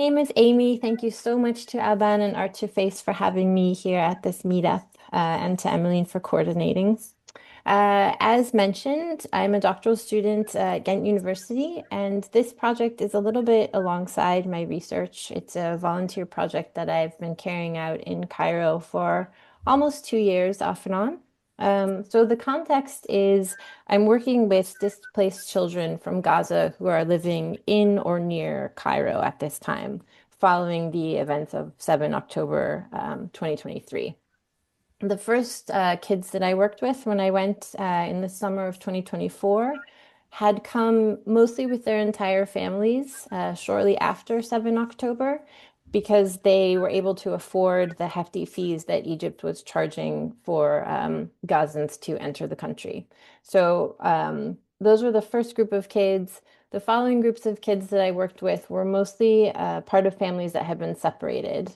Name is Amy. Thank you so much to Alban and Art2Face for having me here at this meetup, and to Emmeline for coordinating. As mentioned, I'm a doctoral student at Ghent University, and this project is a little bit alongside my research. It's a volunteer project that I've been carrying out in Cairo for almost 2 years, off and on. So the context is I'm working with displaced children from Gaza who are living in or near Cairo at this time, following the events of 7 October 2023. The first kids that I worked with when I went in the summer of 2024 had come mostly with their entire families shortly after 7 October because they were able to afford the hefty fees that Egypt was charging for Gazans to enter the country. So those were the first group of kids. The following groups of kids that I worked with were mostly part of families that had been separated.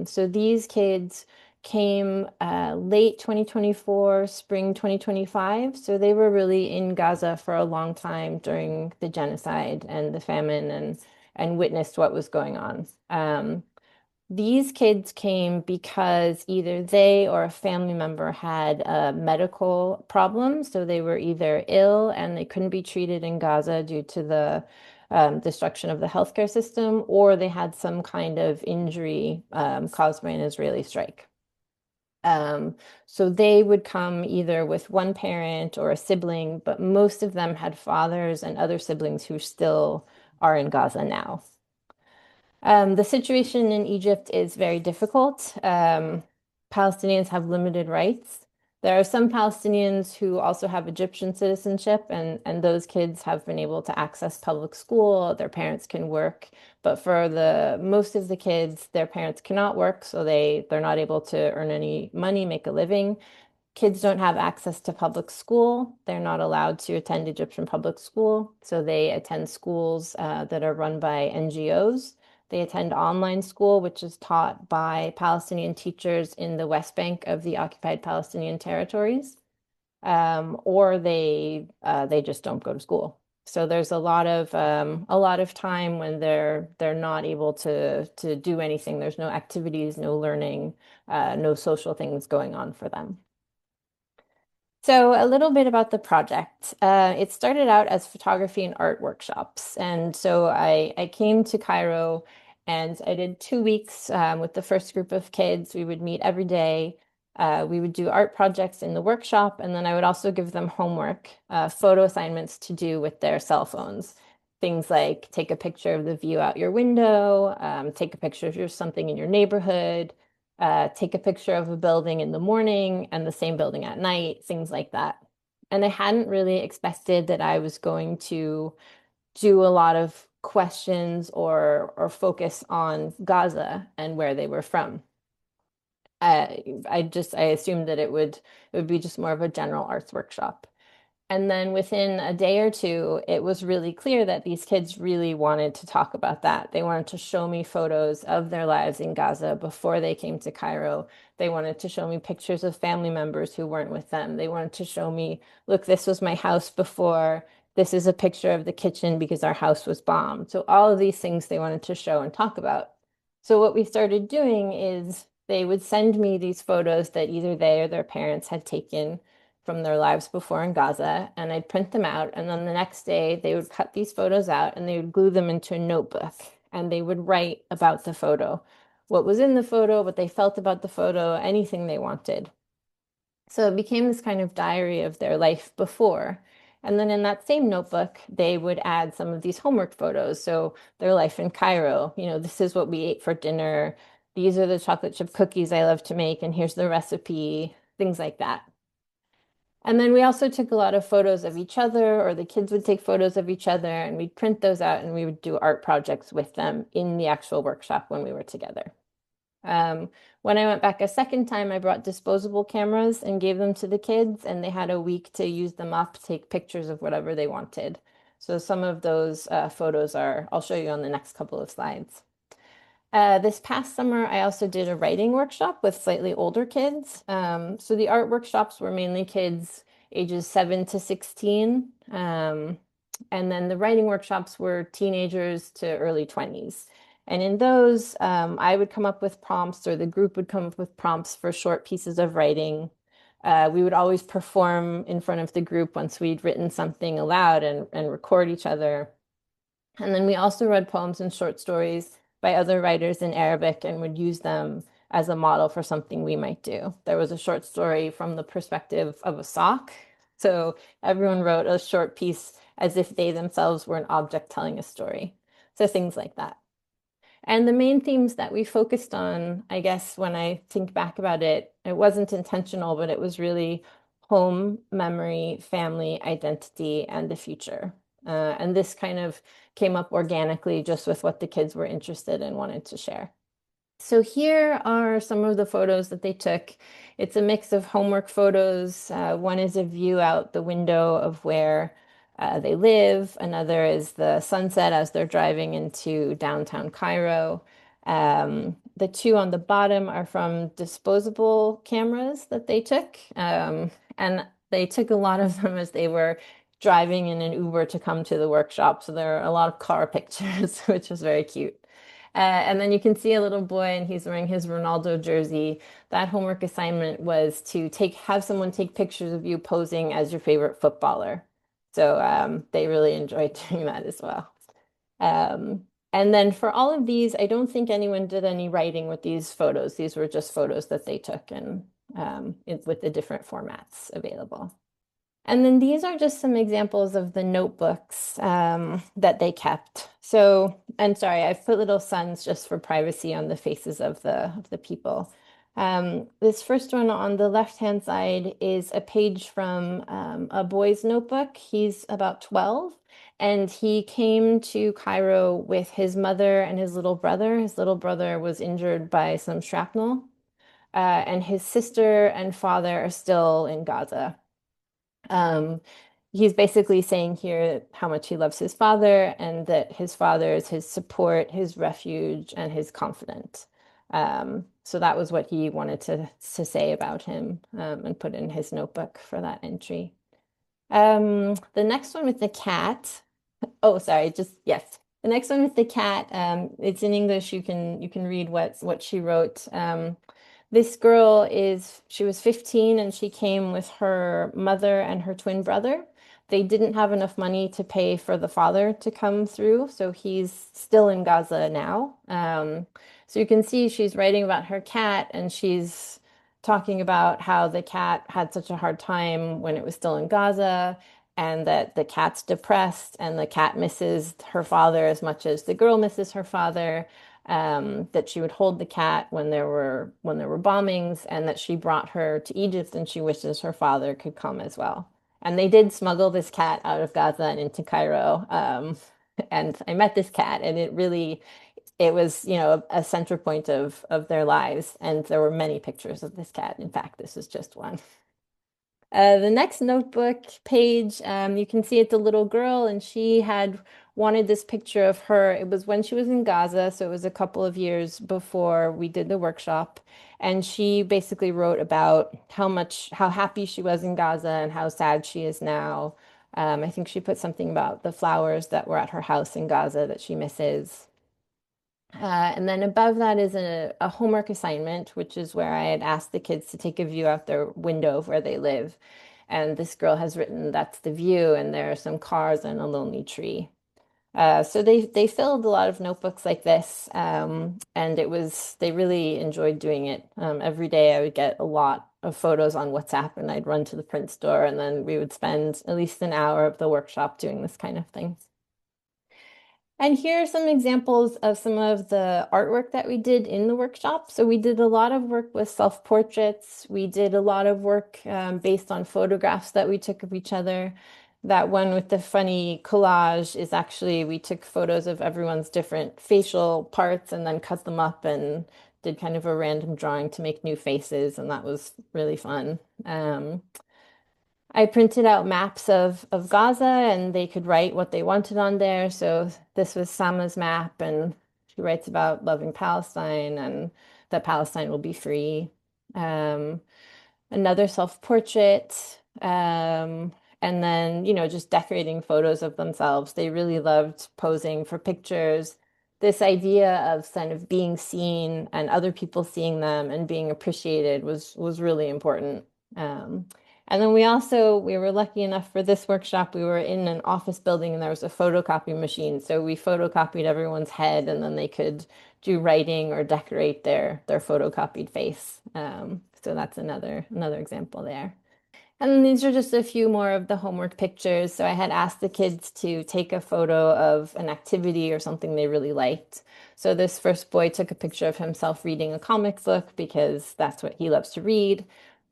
So these kids came late 2024, spring 2025. So they were really in Gaza for a long time during the genocide and the famine and witnessed what was going on. These kids came because either they or a family member had a medical problem. So they were either ill and they couldn't be treated in Gaza due to the destruction of the healthcare system, or they had some kind of injury caused by an Israeli strike. Um, so they would come either with one parent or a sibling, but most of them had fathers and other siblings who still are in Gaza now. The situation in Egypt is very difficult. Palestinians have limited rights. There are some Palestinians who also have Egyptian citizenship, and those kids have been able to access public school. Their parents can work, but for the most of the kids, their parents cannot work, so they're not able to earn any money, make a living. Kids don't have access to public school. They're not allowed to attend Egyptian public school. So they attend schools that are run by NGOs. They attend online school, which is taught by Palestinian teachers in the West Bank of the occupied Palestinian territories, or they just don't go to school. So there's a lot of time when they're not able to do anything. There's no activities, no learning, no social things going on for them. So, a little bit about the project. It started out as photography and art workshops. And so I came to Cairo and I did 2 weeks with the first group of kids. We would meet every day. We would do art projects in the workshop. And then I would also give them homework, photo assignments to do with their cell phones. Things like take a picture of the view out your window, take a picture of something in your neighborhood, take a picture of a building in the morning and the same building at night, things like that. And I hadn't really expected that I was going to do a lot of questions or focus on Gaza and where they were from. I assumed that it would be just more of a general arts workshop. And then within a day or two, it was really clear that these kids really wanted to talk about that. They wanted to show me photos of their lives in Gaza before they came to Cairo. They wanted to show me pictures of family members who weren't with them. They wanted to show me, look, this was my house before. This is a picture of the kitchen because our house was bombed. So all of these things they wanted to show and talk about. So what we started doing is they would send me these photos that either they or their parents had taken from their lives before in Gaza, and I'd print them out. And then the next day, they would cut these photos out and they would glue them into a notebook and they would write about the photo, what was in the photo, what they felt about the photo, anything they wanted. So it became this kind of diary of their life before. And then in that same notebook, they would add some of these homework photos. So their life in Cairo, this is what we ate for dinner. These are the chocolate chip cookies I love to make, and here's the recipe, things like that. And then we also took a lot of photos of each other, or the kids would take photos of each other, and we'd print those out and we would do art projects with them in the actual workshop when we were together. When I went back a second time, I brought disposable cameras and gave them to the kids, and they had a week to use them up, take pictures of whatever they wanted. So some of those photos I'll show you on the next couple of slides. This past summer, I also did a writing workshop with slightly older kids. So the art workshops were mainly kids ages 7 to 16. And then the writing workshops were teenagers to early 20s. And in those, I would come up with prompts, or the group would come up with prompts for short pieces of writing. We would always perform in front of the group once we'd written something aloud and record each other. And then we also read poems and short stories by other writers in Arabic and would use them as a model for something we might do. There was a short story from the perspective of a sock. So everyone wrote a short piece as if they themselves were an object telling a story. So things like that. And the main themes that we focused on, I guess, when I think back about it, it wasn't intentional, but it was really home, memory, family, identity, and the future. And this kind of came up organically just with what the kids were interested in and wanted to share. So here are some of the photos that they took. It's a mix of homework photos. One is a view out the window of where they live. Another is the sunset as they're driving into downtown Cairo. The two on the bottom are from disposable cameras that they took. And they took a lot of them as they were driving in an Uber to come to the workshop. So there are a lot of car pictures, which was very cute. And then you can see a little boy and he's wearing his Ronaldo jersey. That homework assignment was to have someone take pictures of you posing as your favorite footballer. So they really enjoyed doing that as well. Um, and then for all of these, I don't think anyone did any writing with these photos. These were just photos that they took and with the different formats available. And then these are just some examples of the notebooks that they kept. So, and sorry, I've put little suns just for privacy on the faces of the people. This first one on the left-hand side is a page from a boy's notebook. He's about 12, and he came to Cairo with his mother and his little brother. His little brother was injured by some shrapnel, and his sister and father are still in Gaza. Um, he's basically saying here how much he loves his father and that his father is his support, his refuge, and his confidant. So that was what he wanted to say about him and put in his notebook for that entry. The next one with the cat. Oh, sorry, just yes. The next one with the cat, it's in English. You can read what she wrote. This girl she was 15 and she came with her mother and her twin brother. They didn't have enough money to pay for the father to come through, so he's still in Gaza now. So you can see she's writing about her cat and she's talking about how the cat had such a hard time when it was still in Gaza and that the cat's depressed and the cat misses her father as much as the girl misses her father. That she would hold the cat when there were bombings, and that she brought her to Egypt, and she wishes her father could come as well. And they did smuggle this cat out of Gaza and into Cairo. And I met this cat, and it was, a center point of their lives. And there were many pictures of this cat. In fact, this is just one. The next notebook page, you can see it's a little girl, and she had wanted this picture of her. It was when she was in Gaza, so it was a couple of years before we did the workshop. And she basically wrote about how happy she was in Gaza and how sad she is now. I think she put something about the flowers that were at her house in Gaza that she misses. And then above that is a homework assignment, which is where I had asked the kids to take a view out their window of where they live. And this girl has written, "That's the view," and there are some cars and a lonely tree. So they filled a lot of notebooks like this, and they really enjoyed doing it. Every day I would get a lot of photos on WhatsApp, and I'd run to the print store, and then we would spend at least an hour of the workshop doing this kind of thing. And here are some examples of some of the artwork that we did in the workshop. So we did a lot of work with self-portraits. We did a lot of work based on photographs that we took of each other. That one with the funny collage is actually, we took photos of everyone's different facial parts and then cut them up and did kind of a random drawing to make new faces. And that was really fun. I printed out maps of Gaza and they could write what they wanted on there. So this was Sama's map, and she writes about loving Palestine and that Palestine will be free. Um, Another self-portrait, and then, just decorating photos of themselves. They really loved posing for pictures. this idea of kind of being seen and other people seeing them and being appreciated was really important. Um, and then we were lucky enough for this workshop, we were in an office building and there was a photocopy machine. So we photocopied everyone's head and then they could do writing or decorate their photocopied face. So that's another example there. And these are just a few more of the homework pictures. So I had asked the kids to take a photo of an activity or something they really liked. So this first boy took a picture of himself reading a comic book because that's what he loves to read.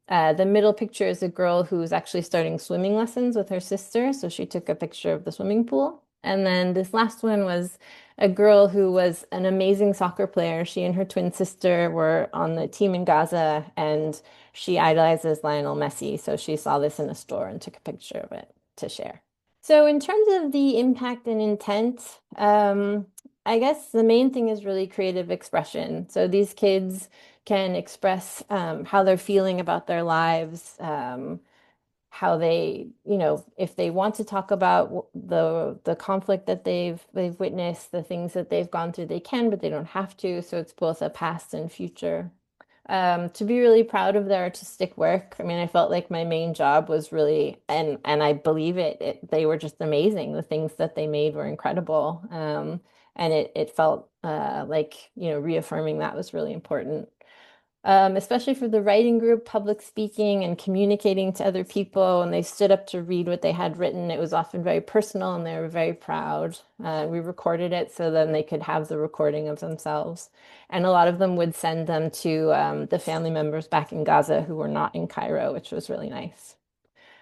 The middle picture is a girl who's actually starting swimming lessons with her sister. So she took a picture of the swimming pool. And then this last one was a girl who was an amazing soccer player. She and her twin sister were on the team in Gaza, and she idolizes Lionel Messi. So she saw this in a store and took a picture of it to share. So in terms of the impact and intent, I guess the main thing is really creative expression. So these kids can express how they're feeling about their lives, how they, if they want to talk about the conflict that they've witnessed, the things that they've gone through, they can, but they don't have to. So it's both a past and future. To be really proud of their artistic work. I mean, I felt like my main job was really, and I believe they were just amazing. The things that they made were incredible. And it felt like, reaffirming that was really important. Especially for the writing group, public speaking and communicating to other people. And they stood up to read what they had written. It was often very personal and they were very proud. We recorded it so then they could have the recording of themselves. And a lot of them would send them to the family members back in Gaza who were not in Cairo, which was really nice.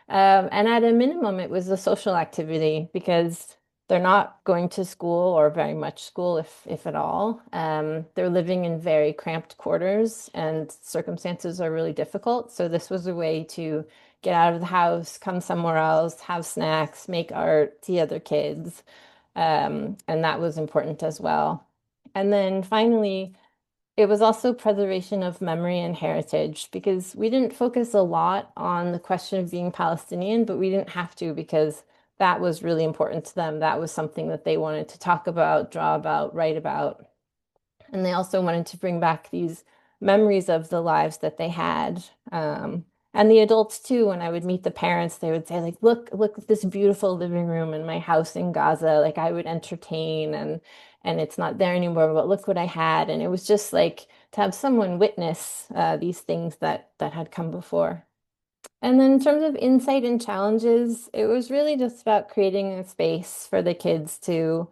And at a minimum, it was a social activity because they're not going to school or very much school, if at all. They're living in very cramped quarters and circumstances are really difficult. So this was a way to get out of the house, come somewhere else, have snacks, make art, see other kids. And that was important as well. And then finally, it was also preservation of memory and heritage because we didn't focus a lot on the question of being Palestinian, but we didn't have to because that was really important to them. That was something that they wanted to talk about, draw about, write about. And they also wanted to bring back these memories of the lives that they had. And the adults too, when I would meet the parents, they would say, like, look at this beautiful living room in my house in Gaza. Like I would entertain and it's not there anymore, but look what I had. And it was just like to have someone witness these things that had come before. And then in terms of insight and challenges, it was really just about creating a space for the kids to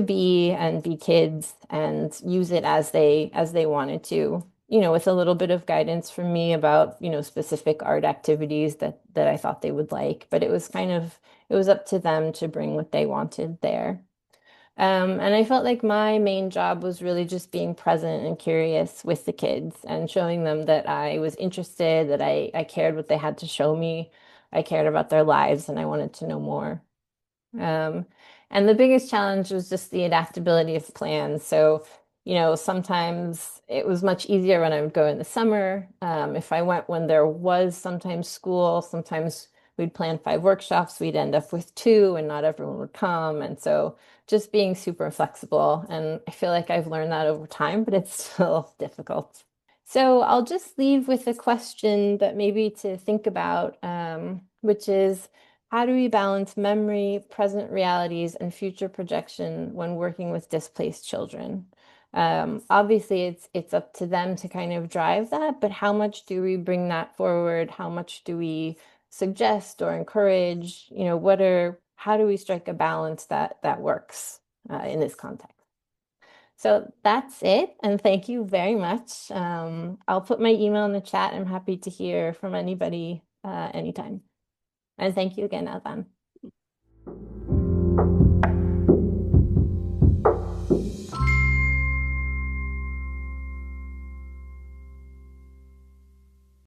be and be kids and use it as they wanted to, with a little bit of guidance from me about, specific art activities that I thought they would like. But it was up to them to bring what they wanted there. And I felt like my main job was really just being present and curious with the kids and showing them that I was interested, that I cared what they had to show me. I cared about their lives and I wanted to know more. Um, and the biggest challenge was just the adaptability of plans. So, sometimes it was much easier when I would go in the summer. If I went when there was sometimes school, sometimes we'd plan 5 workshops, we'd end up with 2 and not everyone would come. And so just being super flexible. And I feel like I've learned that over time, but it's still difficult. So I'll just leave with a question that maybe to think about, which is how do we balance memory, present realities, and future projection when working with displaced children? Obviously, it's up to them to kind of drive that, but how much do we bring that forward? How much do we suggest or encourage? How do we strike a balance that works in this context? So that's it, and thank you very much. I'll put my email in the chat. I'm happy to hear from anybody anytime. And thank you again, Alban.